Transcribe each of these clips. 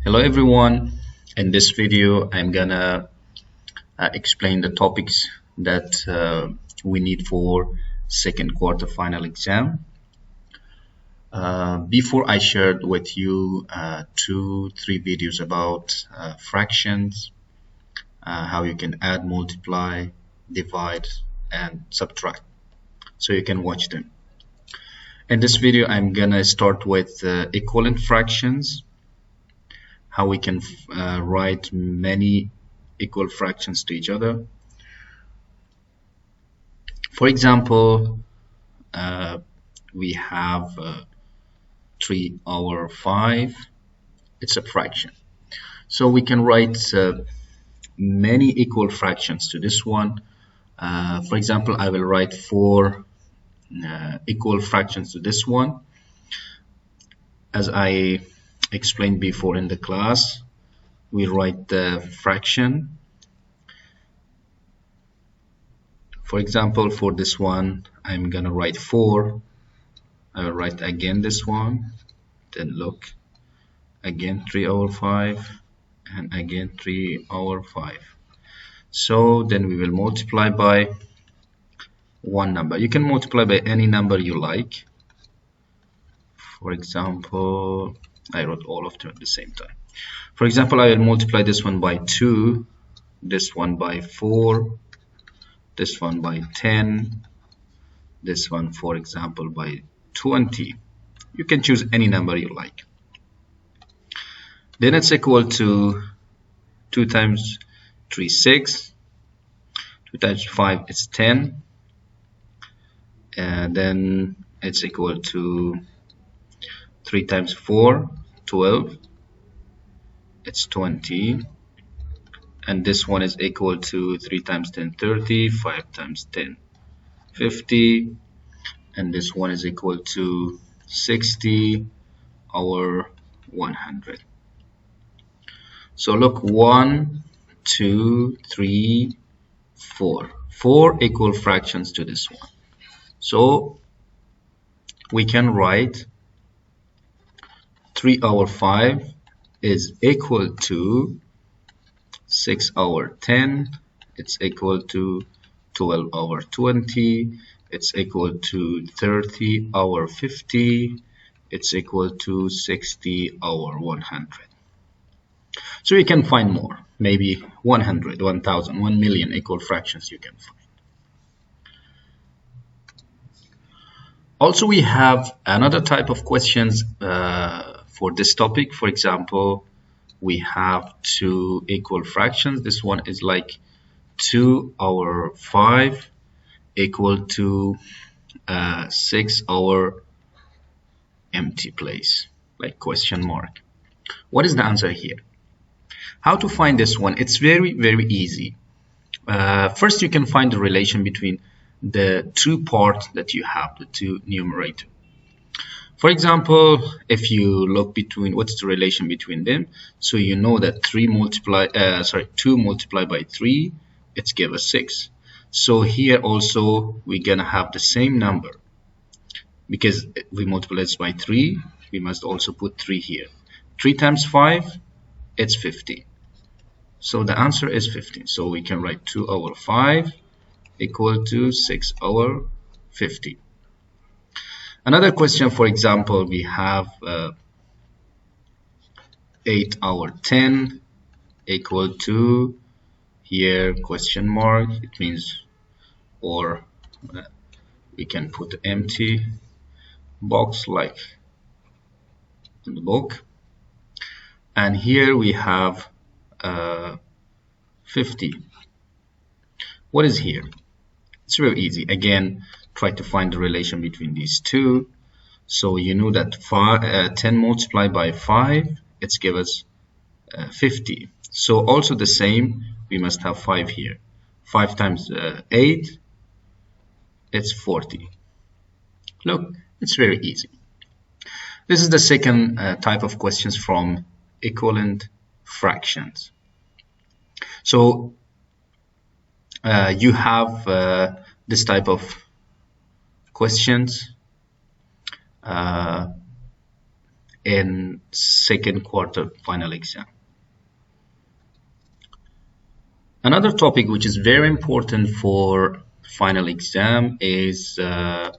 Hello everyone. In this video I'm gonna explain the topics that we need for second quarter final exam. Before I shared with you 2-3 videos about fractions, how you can add, multiply, divide and subtract, so you can watch them. In this video I'm gonna start with equivalent fractions, how we can write many equal fractions to each other. For example, we have 3/5. It's a fraction, so we can write many equal fractions to this one. For example, I will write 4 equal fractions to this one. As I explained before in the class, we write the fraction. For example, for this one, I'm gonna write 4. I will write again this one, then look, again 3/5, and again 3/5. So then we will multiply by one number. You can multiply by any number you like. For example, I wrote all of them at the same time. For example, I will multiply this one by 2, this one by 4, this one by 10, this one, for example, by 20. You can choose any number you like. Then it's equal to 2 times 3, 6. 2 times 5 is 10. And then it's equal to 3 times 4, 12. It's 20. And this one is equal to 3 times 10, 30. 5 times 10, 50. And this one is equal to 60 or 100. So look, 1, 2, 3, 4. 4 equal fractions to this one. So we can write 3/5 is equal to 6/10. It's equal to 12/20. It's equal to 30/50. It's equal to 60/100. So you can find more, maybe 100, 1000, 1 million equal fractions you can find. Also, we have another type of questions for this topic. For example, we have 2 equal fractions. This one is like 2/5 equal to 6 empty place, like question mark. What is the answer here? How to find this one? It's very easy. First, you can find the relation between the 2 parts that you have, the 2 numerator. For example, if you look between, what's the relation between them? So you know that 2 multiplied by 3, it's give us 6. So here also we're gonna have the same number, because we multiply this by 3, we must also put 3 here. 3 times 5, it's 15. So the answer is 15. So we can write 2/5 equal to 6/50. Another question, for example, we have 8/10 equal to, here question mark, it means, or we can put empty box like in the book. And here we have 50. What is here? It's real easy. Again, try to find the relation between these 2. So you know that 10 multiplied by 5, it's give us 50. So also the same, we must have 5 here. 5 times 8, it's 40. Look, it's very easy. This is the second type of questions from equivalent fractions. So you have this type of questions. in second quarter final exam. Another topic which is very important for final exam is the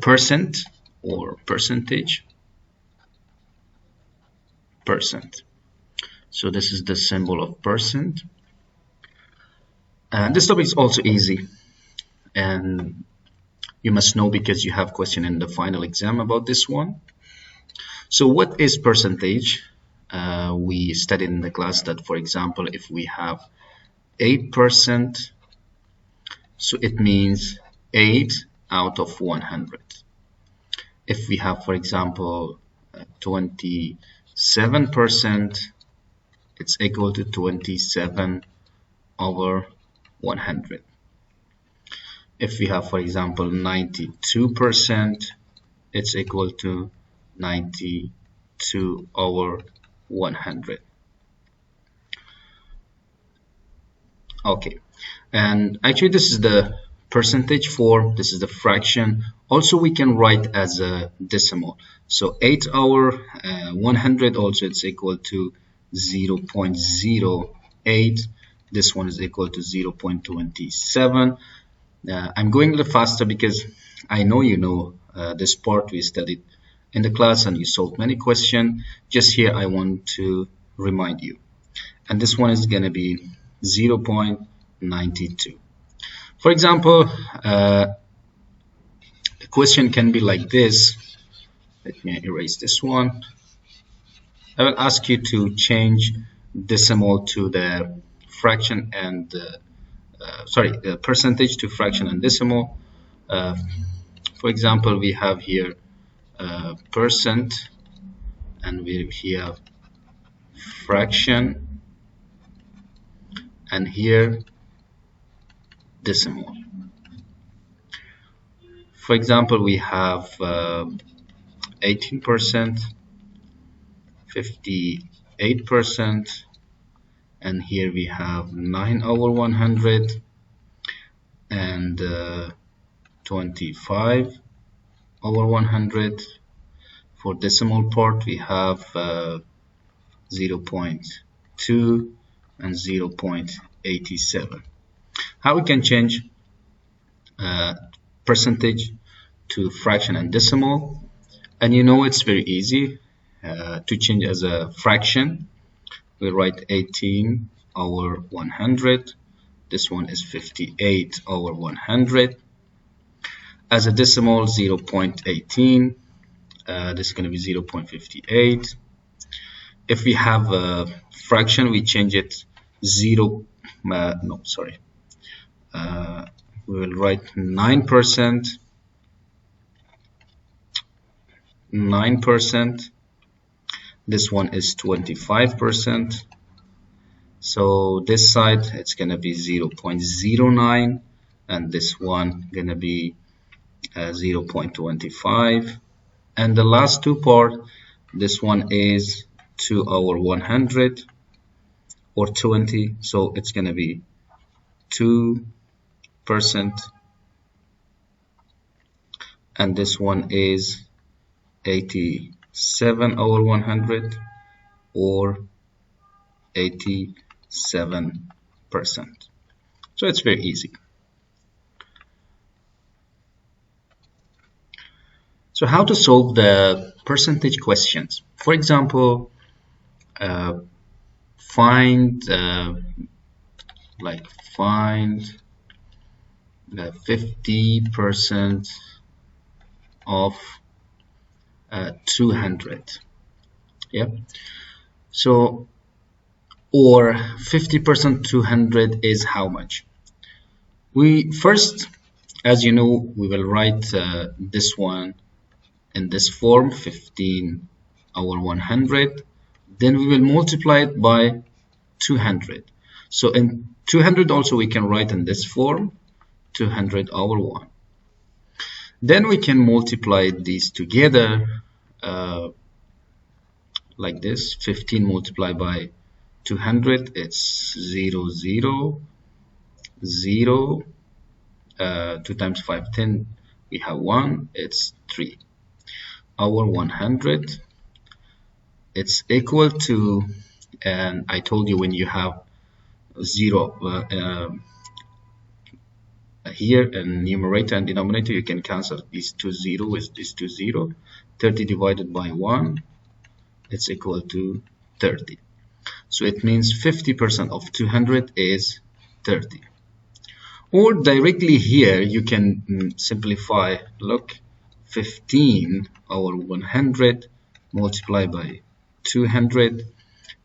percent or percentage. So this is the symbol of percent, and this topic is also easy, and you must know because you have question in the final exam about this one. So what is percentage? We studied in the class that, for example, if we have 8%, so it means 8 out of 100. If we have, for example, 27%, it's equal to 27 over 100. If we have, for example, 92%, it's equal to 92 over 100. Okay, and actually this is the percentage form, this is the fraction. Also we can write as a decimal. So 8 over 100 also it's equal to 0.08. This one is equal to 0.27. I'm going a little faster because I know you know this part we studied in the class and you solved many questions. Just here I want to remind you. And this one is going to be 0.92. For example, the question can be like this. Let me erase this one. I will ask you to change decimal to the fraction and the percentage to fraction and decimal. For example, we have here percent and we have fraction, and here decimal. For example, we have 18%, 58%, and here we have 9 over 100 and 25 over 100. For decimal part we have 0.2 and 0.87. How we can change percentage to fraction and decimal? And you know it's very easy to change as a fraction. We write 18 over 100. This one is 58 over 100. As a decimal, 0.18. This is going to be 0.58. If we have a fraction, we change it we will write 9%. 9%. This one is 25%. So this side it's gonna be 0.09, and this one gonna be 0.25. And the last two part, this one is 2 over 100 or 20, so it's gonna be 2%, and this one is 87 over 100 or 87%. So it's very easy. So how to solve the percentage questions? For example, find the 50% of 200. Yep. So, or 50% 200 is how much? We first, as you know, we will write this one in this form, 15 over 100. Then we will multiply it by 200. So in 200 also we can write in this form, 200 over 1. Then we can multiply these together like this. 15 multiplied by 200, it's 0, 0, 0. 2 times 5, 10. We have 1, it's 3. our 100, it's equal to, and I told you when you have 0 here in numerator and denominator, you can cancel these two 0 with this two 0. 30 divided by 1, it's equal to 30. So it means 50% of 200 is 30. Or directly here you can simplify. Look, 15 over 100 multiplied by 200.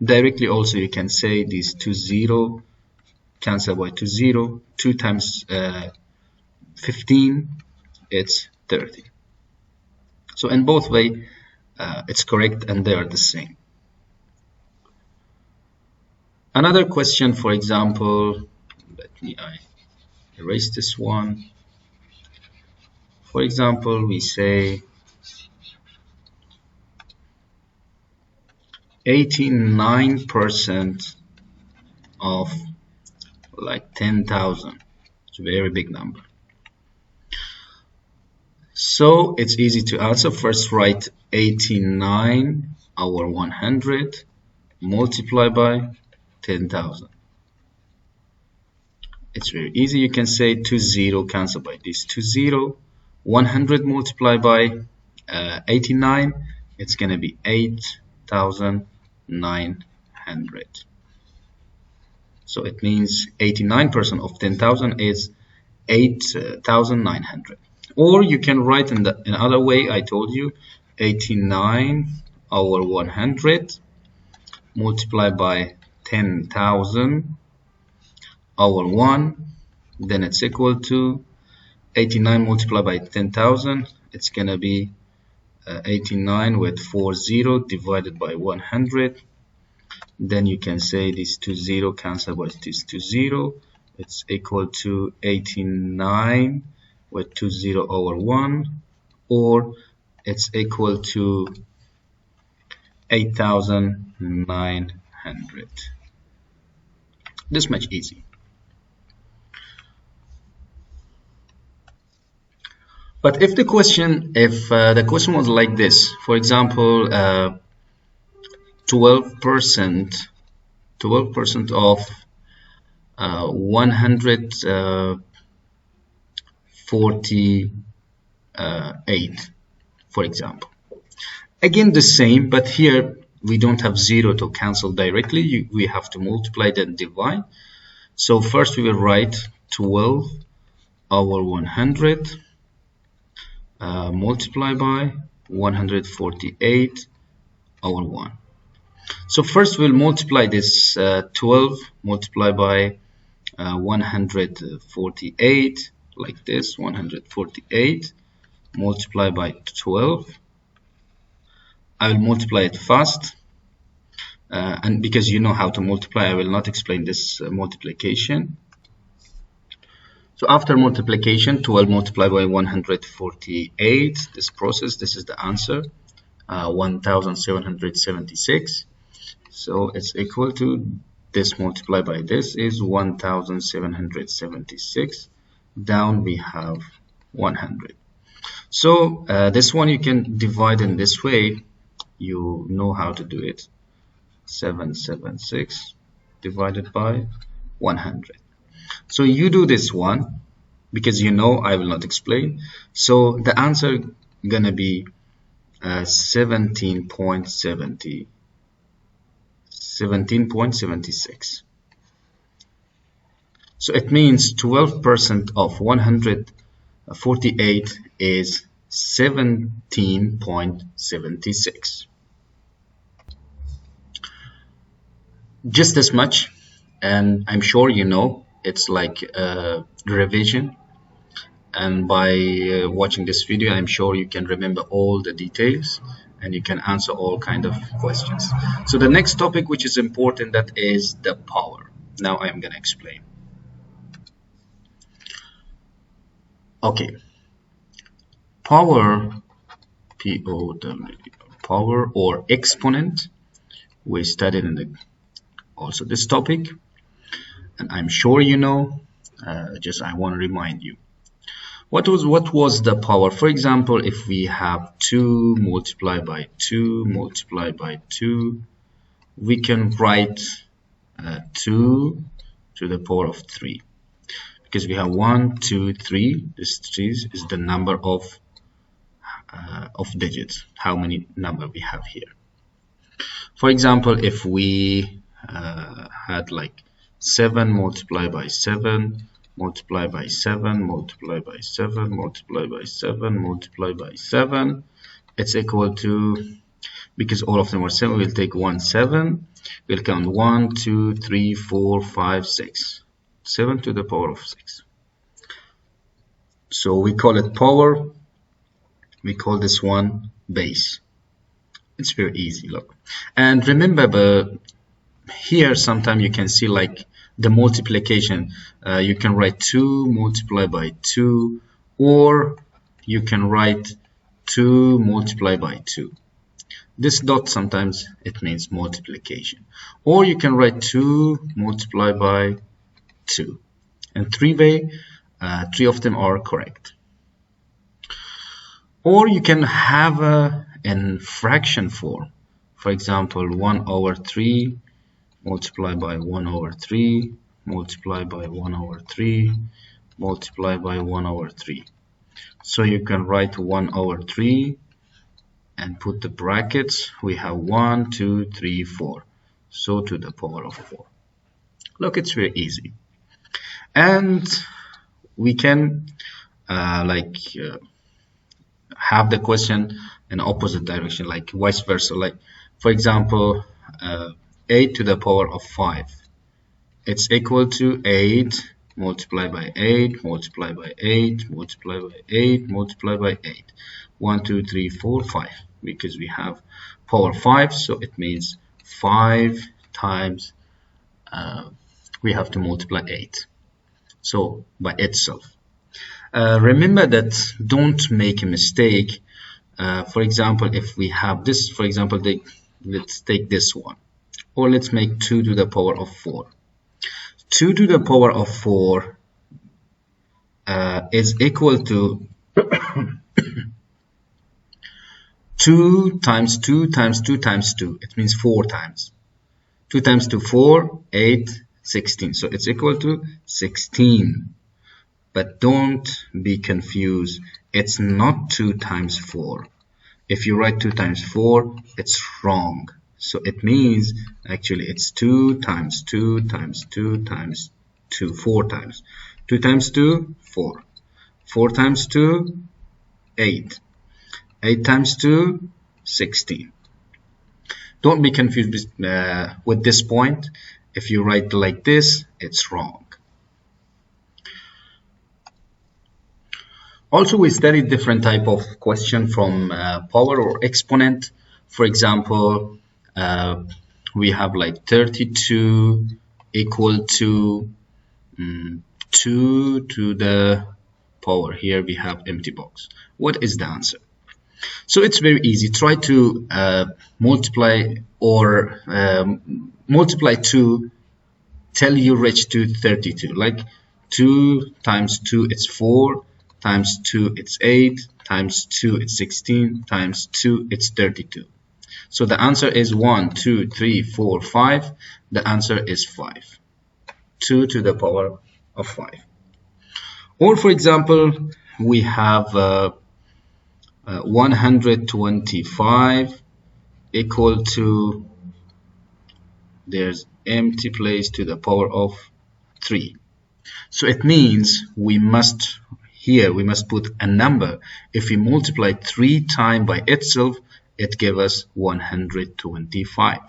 Directly also you can say these two 0 cancel by 2 0. 2 times 15, it's 30. So in both way it's correct and they are the same. Another question, for example, let me erase this one. For example, we say 89% of like 10,000. It's a very big number. So it's easy to answer. First write 89 over 100 multiply by 10,000. It's very easy. You can say 2 0 cancel by this 2 0. 100 multiplied by 89, it's going to be 8,900. So it means 89% of 10,000 is 8,900. Or you can write in the another way. I told you 89 over 100 multiplied by 10,000 over 1, then it's equal to 89 multiplied by 10,000. It's gonna be 89 with 40 divided by 100. Then you can say these two 0 cancel by this two 0. It's equal to 89 with 20 over 1, or it's equal to 8,900. This much easy. But if the question was like this, for example, 12% of 148, for example. Again the same, but here we don't have 0 to cancel directly. We have to multiply and divide. So first we will write 12 over 100 multiply by 148 over 1. So first we'll multiply this 12 multiply by 148 like this. 148 multiply by 12. I will multiply it fast, and because you know how to multiply, I will not explain this multiplication. So after multiplication, 12 multiplied by 148, this process, this is the answer, 1776. So it's equal to this multiplied by this is 1776. Down we have 100. So this one you can divide in this way. You know how to do it. 776 divided by 100. So you do this one because you know I will not explain. So the answer gonna be 17.76. So it means 12% of 148 is 17.76. Just as much, and I'm sure you know. It's like revision, and by watching this video I'm sure you can remember all the details and you can answer all kind of questions. So the next topic which is important, that is the power. Now I am gonna explain. Okay, power, P-O-W, power or exponent, we studied in also this topic, and I'm sure you know, just I want to remind you. What was the power? For example, if we have 2 multiplied by 2 multiplied by 2, we can write 2 to the power of 3, because we have 1, 2, 3. This 3 is the number of digits, how many number we have here. For example, if we had like 7 multiplied by 7 multiplied by 7 multiplied by 7 multiplied by 7 multiplied by 7, it's equal to, because all of them are 7, we'll take 1 7, we'll count 1 2 3 4 5 6, 7 to the power of 6. So we call it power, we call this one base. It's very easy, look. And remember, here sometimes you can see like the multiplication. You can write 2 multiplied by 2, or you can write 2 multiplied by 2. This dot sometimes it means multiplication. Or you can write 2 multiplied by 2. And three of them are correct. Or you can have in fraction form. For example, 1 over 3 multiplied by 1 over 3 multiplied by 1 over 3 multiplied by 1 over 3. So you can write 1 over 3 and put the brackets. We have 1 2 3 4, so to the power of 4. Look, it's very easy. And we can have the question in opposite direction, like vice versa. Like for example, 8 to the power of 5, it's equal to 8 multiplied by 8 multiplied by 8 multiplied by 8 multiplied by 8. 1 2 3 4 5, because we have power 5, so it means 5 times we have to multiply 8, so by itself. Remember that don't make a mistake. For example, if we have this, for example, let's take this one, or let's make 2 to the power of 4. 2 to the power of 4 is equal to 2 times 2 times 2 times 2. It means 4 times. 2 times 2, 4, 8, 16. So it's equal to 16. But don't be confused. It's not 2 times 4. If you write 2 times 4, it's wrong. So it means actually it's 2 times 2 times 2 times 2, 4 times. 2 times 2, 4. 4 times 2, 8. 8 times 2, 16. Don't be confused with this point. If you write like this, it's wrong. Also, we studied different type of question from power or exponent. For example, we have like 32 equal to 2 to the power. Here we have empty box. What is the answer? So it's very easy. Try to multiply or multiply 2 till you reach to 32. Like 2 times 2, it's 4. Times 2, it's 8. Times 2, it's 16. Times 2, it's 32. So the answer is 1, 2, 3, 4, 5. The answer is 5. 2 to the power of 5. Or for example, we have 125 equal to, there's empty place to the power of 3. So it means we must put a number. If we multiply 3 times by itself, it gives us 125.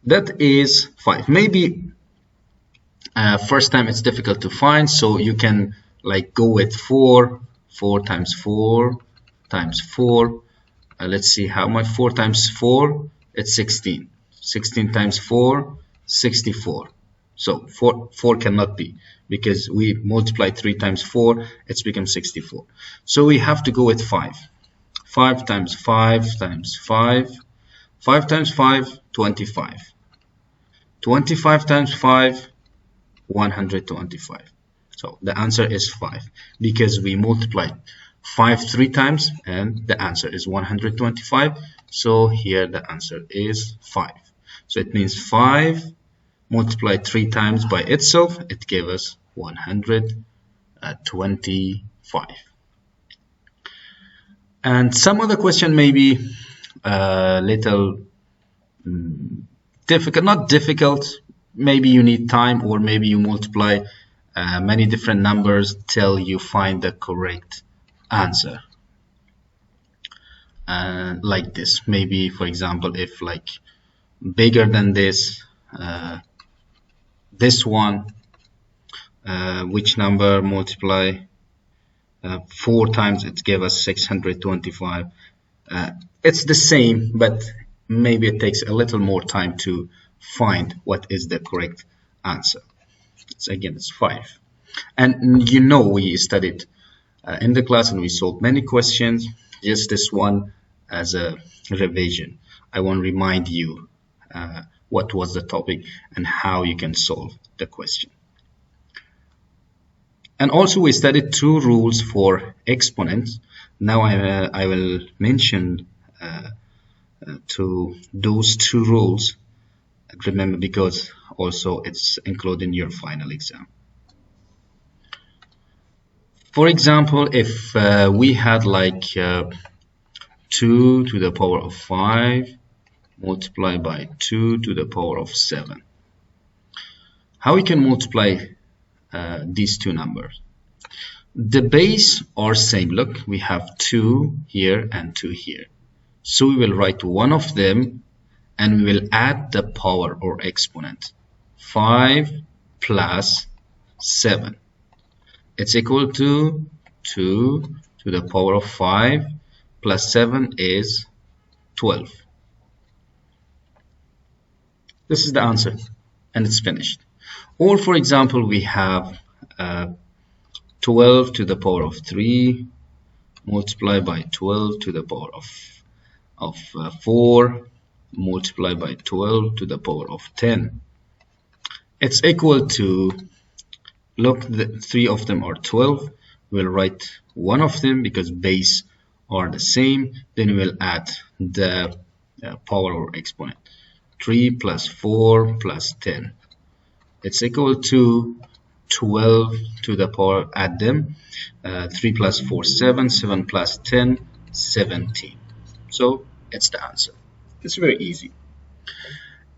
That is 5. Maybe first time it's difficult to find, so you can like go with 4. 4 times 4 times 4. Let's see how much. 4 times 4, it's 16. 16 times 4, 64. So 4 cannot be, because we multiply 3 times 4, it's become 64. So we have to go with 5. 5 times 5 times 5. 5 times 5, 25. 25 times 5, 125. So the answer is 5 because we multiplied 5 3 times and the answer is 125. So here the answer is 5. So it means 5 multiplied 3 times by itself, it gave us 125. And some other question may be a little difficult, not difficult, maybe you need time, or maybe you multiply many different numbers till you find the correct answer. Like this, maybe for example, if like bigger than this, this one, which number multiply 4 times, it gave us 625. It's the same, but maybe it takes a little more time to find what is the correct answer. Again, it's 5. And you know, we studied in the class and we solved many questions. Just this one as a revision. I want to remind you what was the topic and how you can solve the question. And also we studied 2 rules for exponents. Now I will mention to those 2 rules. Remember, because also it's included in your final exam. For example, if we had like 2 to the power of 5 multiplied by 2 to the power of 7. How we can multiply these 2 numbers? The base are same. Look, we have 2 here and 2 here. So we will write one of them and we will add the power or exponent. 5 plus 7. It's equal to 2 to the power of 5 plus 7 is 12. This is the answer and it's finished. Or for example, we have 12 to the power of 3 multiplied by 12 to the power of 4 multiplied by 12 to the power of 10. It's equal to, look, the 3 of them are 12. We'll write one of them because base are the same. Then we'll add the power or exponent. 3 plus 4 plus 10. It's equal to 12 to the power, add them. 3 plus 4, 7. 7 plus 10, 17. So it's the answer. It's very easy.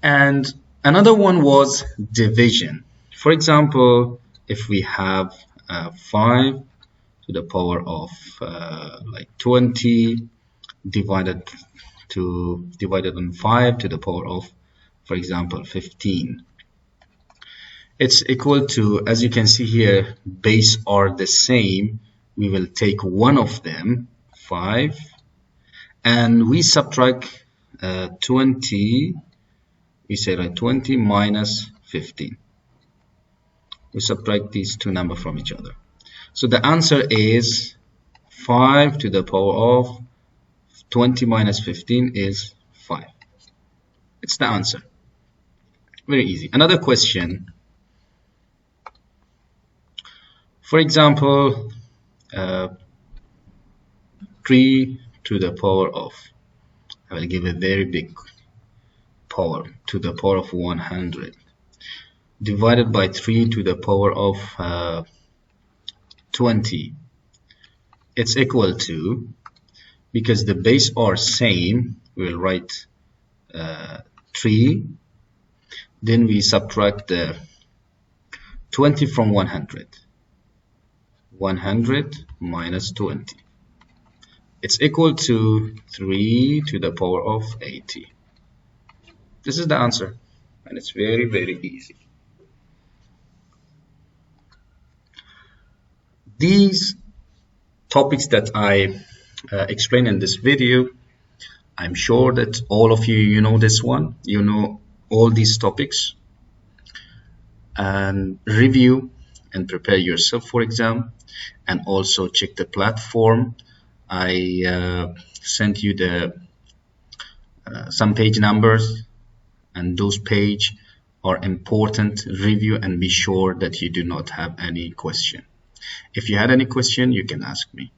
And another one was division. For example, if we have 5 to the power of like 20 divided on 5 to the power of, for example, 15. It's equal to, as you can see here, base are the same. We will take one of them, 5, and we subtract 20. We say like 20 minus 15. We subtract these 2 numbers from each other. So the answer is 5 to the power of 20 minus 15 is 5. It's the answer. Very easy. Another question. For example, 3 to the power of, I will give a very big power, to the power of 100 divided by 3 to the power of 20. It's equal to, because the base are same, we'll write 3, then we subtract the 20 from 100. 100 minus 20. It's equal to 3 to the power of 80. This is the answer, and it's very, very easy. These topics that I explained in this video, I'm sure that all of you know this one, you know all these topics, and review and prepare yourself for exam, and also check the platform. I sent you the some page numbers, and those page or important, review and be sure that you do not have any question. If you had any question, you can ask me.